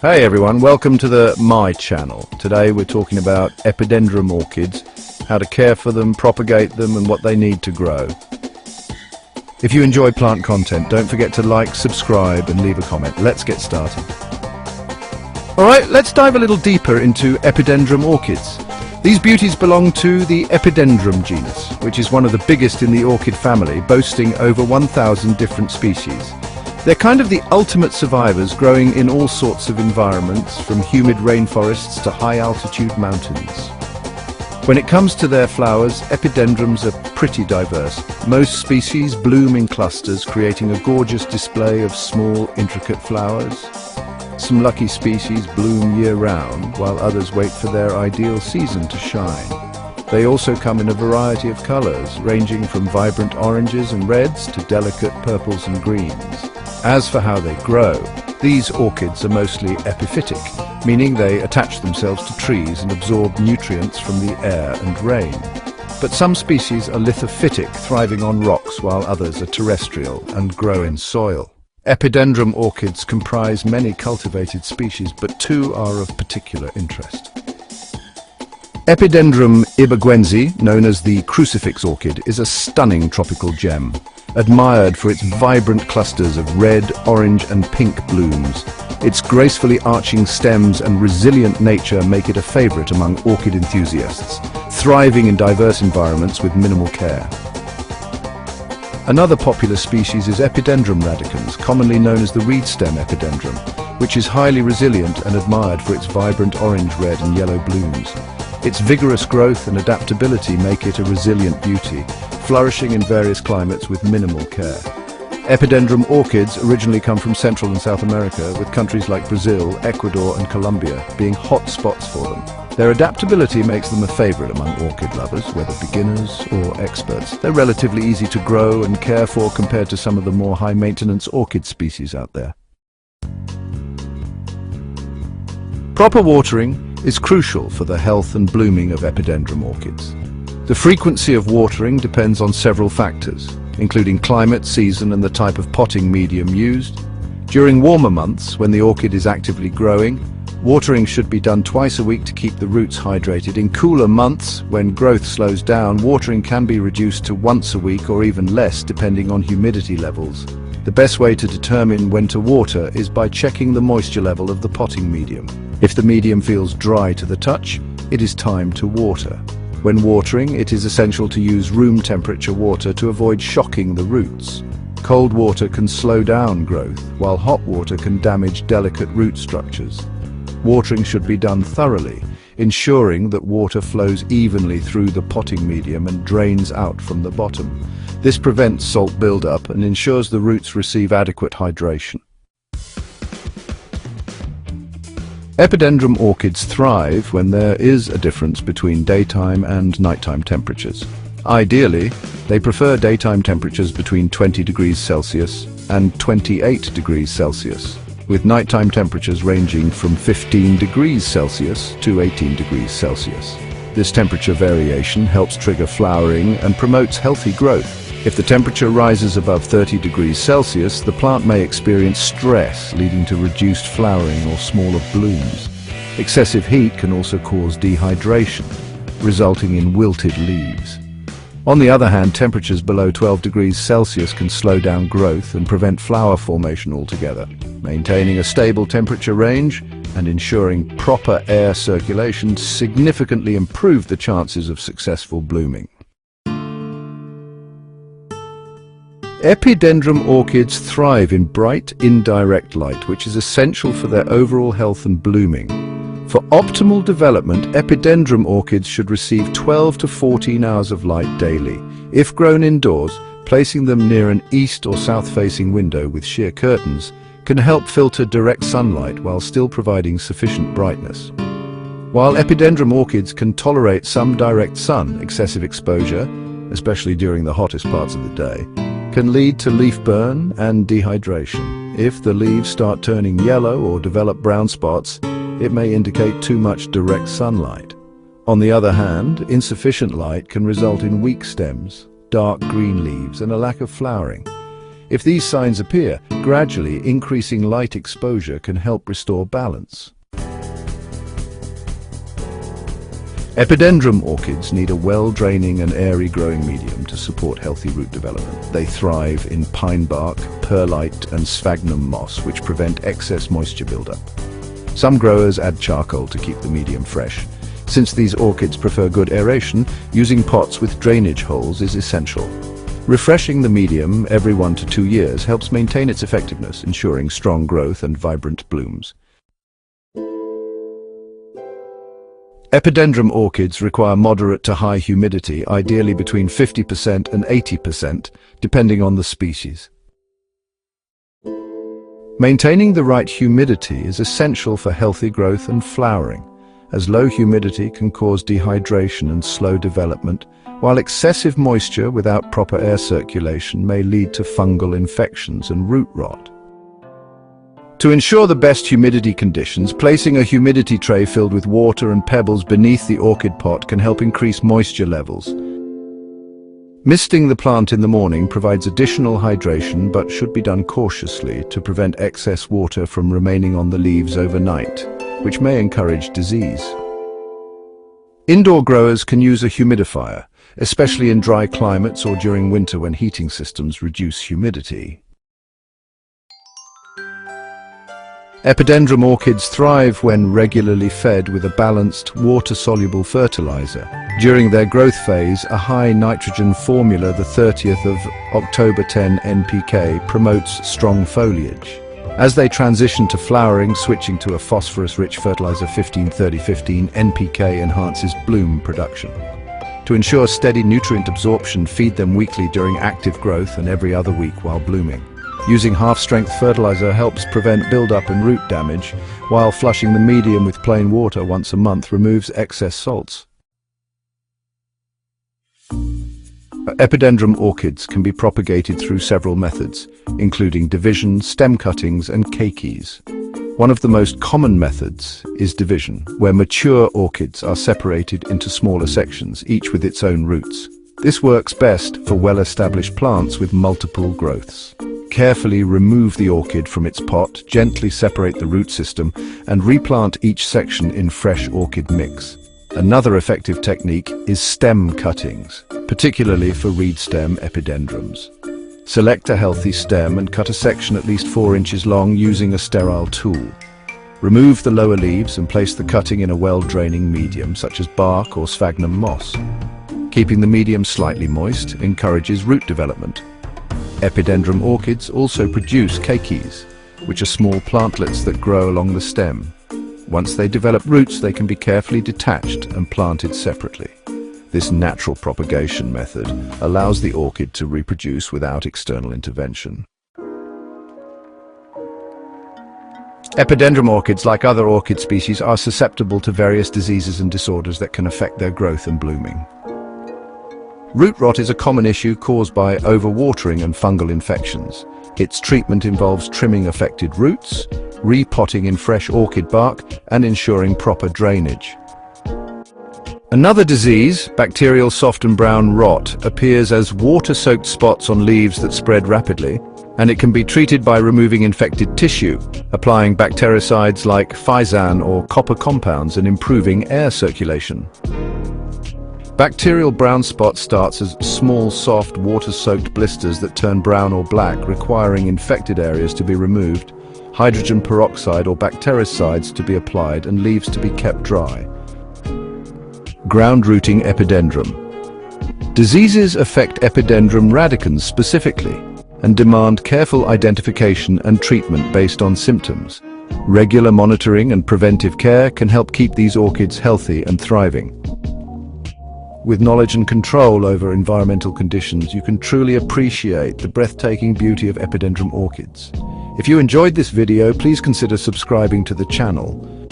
Hey everyone, welcome to my channel. Today we're talking about Epidendrum orchids, how to care for them, propagate them and what they need to grow. If you enjoy plant content, don't forget to like, subscribe and leave a comment. Let's get started. Alright, let's dive a little deeper into Epidendrum orchids. These beauties belong to the Epidendrum genus, which is one of the biggest in the orchid family, boasting over 1,000 different species. They're kind of the ultimate survivors, growing in all sorts of environments, from humid rainforests to high-altitude mountains. When it comes to their flowers, epidendrums are pretty diverse. Most species bloom in clusters, creating a gorgeous display of small, intricate flowers. Some lucky species bloom year-round, while others wait for their ideal season to shine. They also come in a variety of colors, ranging from vibrant oranges and reds to delicate purples and greens. As for how they grow, these orchids are mostly epiphytic, meaning they attach themselves to trees and absorb nutrients from the air and rain. But some species are lithophytic, thriving on rocks, while others are terrestrial and grow in soil. Epidendrum orchids comprise many cultivated species, but two are of particular interest. Epidendrum iberguensi, known as the crucifix orchid, is a stunning tropical gem, admired for its vibrant clusters of red, orange and pink blooms. Its gracefully arching stems and resilient nature make it a favorite among orchid enthusiasts, thriving in diverse environments with minimal care. Another popular species is Epidendrum radicans, commonly known as the reed stem epidendrum, which is highly resilient and admired for its vibrant orange, red and yellow blooms. Its vigorous growth and adaptability make it a resilient beauty, flourishing in various climates with minimal care. Epidendrum orchids originally come from Central and South America, with countries like Brazil, Ecuador and Colombia being hot spots for them. Their adaptability makes them a favorite among orchid lovers, whether beginners or experts. They're relatively easy to grow and care for compared to some of the more high-maintenance orchid species out there. Proper watering is crucial for the health and blooming of epidendrum orchids. The frequency of watering depends on several factors, including climate, season and the type of potting medium used. During warmer months, when the orchid is actively growing, watering should be done twice a week to keep the roots hydrated. In cooler months, when growth slows down, watering can be reduced to once a week or even less depending on humidity levels. The best way to determine when to water is by checking the moisture level of the potting medium. If the medium feels dry to the touch, it is time to water. When watering, it is essential to use room temperature water to avoid shocking the roots. Cold water can slow down growth, while hot water can damage delicate root structures. Watering should be done thoroughly, ensuring that water flows evenly through the potting medium and drains out from the bottom. This prevents salt buildup and ensures the roots receive adequate hydration. Epidendrum orchids thrive when there is a difference between daytime and nighttime temperatures. Ideally, they prefer daytime temperatures between 20 degrees Celsius and 28 degrees Celsius, with nighttime temperatures ranging from 15 degrees Celsius to 18 degrees Celsius. This temperature variation helps trigger flowering and promotes healthy growth. If the temperature rises above 30 degrees Celsius, the plant may experience stress, leading to reduced flowering or smaller blooms. Excessive heat can also cause dehydration, resulting in wilted leaves. On the other hand, temperatures below 12 degrees Celsius can slow down growth and prevent flower formation altogether. Maintaining a stable temperature range and ensuring proper air circulation significantly improve the chances of successful blooming. Epidendrum orchids thrive in bright, indirect light, which is essential for their overall health and blooming. For optimal development, epidendrum orchids should receive 12 to 14 hours of light daily. If grown indoors, placing them near an east or south-facing window with sheer curtains can help filter direct sunlight while still providing sufficient brightness. While epidendrum orchids can tolerate some direct sun, excessive exposure, especially during the hottest parts of the day, can lead to leaf burn and dehydration. If the leaves start turning yellow or develop brown spots, it may indicate too much direct sunlight. On the other hand, insufficient light can result in weak stems, dark green leaves, and a lack of flowering. If these signs appear, gradually increasing light exposure can help restore balance. Epidendrum orchids need a well-draining and airy growing medium to support healthy root development. They thrive in pine bark, perlite and sphagnum moss, which prevent excess moisture buildup. Some growers add charcoal to keep the medium fresh. Since these orchids prefer good aeration, using pots with drainage holes is essential. Refreshing the medium every 1 to 2 years helps maintain its effectiveness, ensuring strong growth and vibrant blooms. Epidendrum orchids require moderate to high humidity, ideally between 50% and 80%, depending on the species. Maintaining the right humidity is essential for healthy growth and flowering, as low humidity can cause dehydration and slow development, while excessive moisture without proper air circulation may lead to fungal infections and root rot. To ensure the best humidity conditions, placing a humidity tray filled with water and pebbles beneath the orchid pot can help increase moisture levels. Misting the plant in the morning provides additional hydration, but should be done cautiously to prevent excess water from remaining on the leaves overnight, which may encourage disease. Indoor growers can use a humidifier, especially in dry climates or during winter when heating systems reduce humidity. Epidendrum orchids thrive when regularly fed with a balanced, water-soluble fertilizer. During their growth phase, a high nitrogen formula, the 30th of October 10 NPK, promotes strong foliage. As they transition to flowering, switching to a phosphorus-rich fertilizer 15-30-15 NPK enhances bloom production. To ensure steady nutrient absorption, feed them weekly during active growth and every other week while blooming. Using half-strength fertilizer helps prevent buildup and root damage, while flushing the medium with plain water once a month removes excess salts. Epidendrum orchids can be propagated through several methods, including division, stem cuttings, and keikis. One of the most common methods is division, where mature orchids are separated into smaller sections, each with its own roots. This works best for well-established plants with multiple growths. Carefully remove the orchid from its pot, gently separate the root system, and replant each section in fresh orchid mix. Another effective technique is stem cuttings, particularly for reed stem epidendrums. Select a healthy stem and cut a section at least 4 inches long using a sterile tool. Remove the lower leaves and place the cutting in a well-draining medium, such as bark or sphagnum moss. Keeping the medium slightly moist encourages root development. Epidendrum orchids also produce keikis, which are small plantlets that grow along the stem. Once they develop roots, they can be carefully detached and planted separately. This natural propagation method allows the orchid to reproduce without external intervention. Epidendrum orchids, like other orchid species, are susceptible to various diseases and disorders that can affect their growth and blooming. Root rot is a common issue caused by overwatering and fungal infections. Its treatment involves trimming affected roots, repotting in fresh orchid bark, and ensuring proper drainage. Another disease, bacterial soft and brown rot, appears as water-soaked spots on leaves that spread rapidly, and it can be treated by removing infected tissue, applying bactericides like Physan or copper compounds, and improving air circulation. Bacterial brown spot starts as small, soft, water-soaked blisters that turn brown or black, requiring infected areas to be removed, hydrogen peroxide or bactericides to be applied, and leaves to be kept dry. Ground rooting epidendrum. Diseases affect epidendrum radicans specifically and demand careful identification and treatment based on symptoms. Regular monitoring and preventive care can help keep these orchids healthy and thriving. With knowledge and control over environmental conditions, you can truly appreciate the breathtaking beauty of epidendrum orchids. If you enjoyed this video, please consider subscribing to the channel.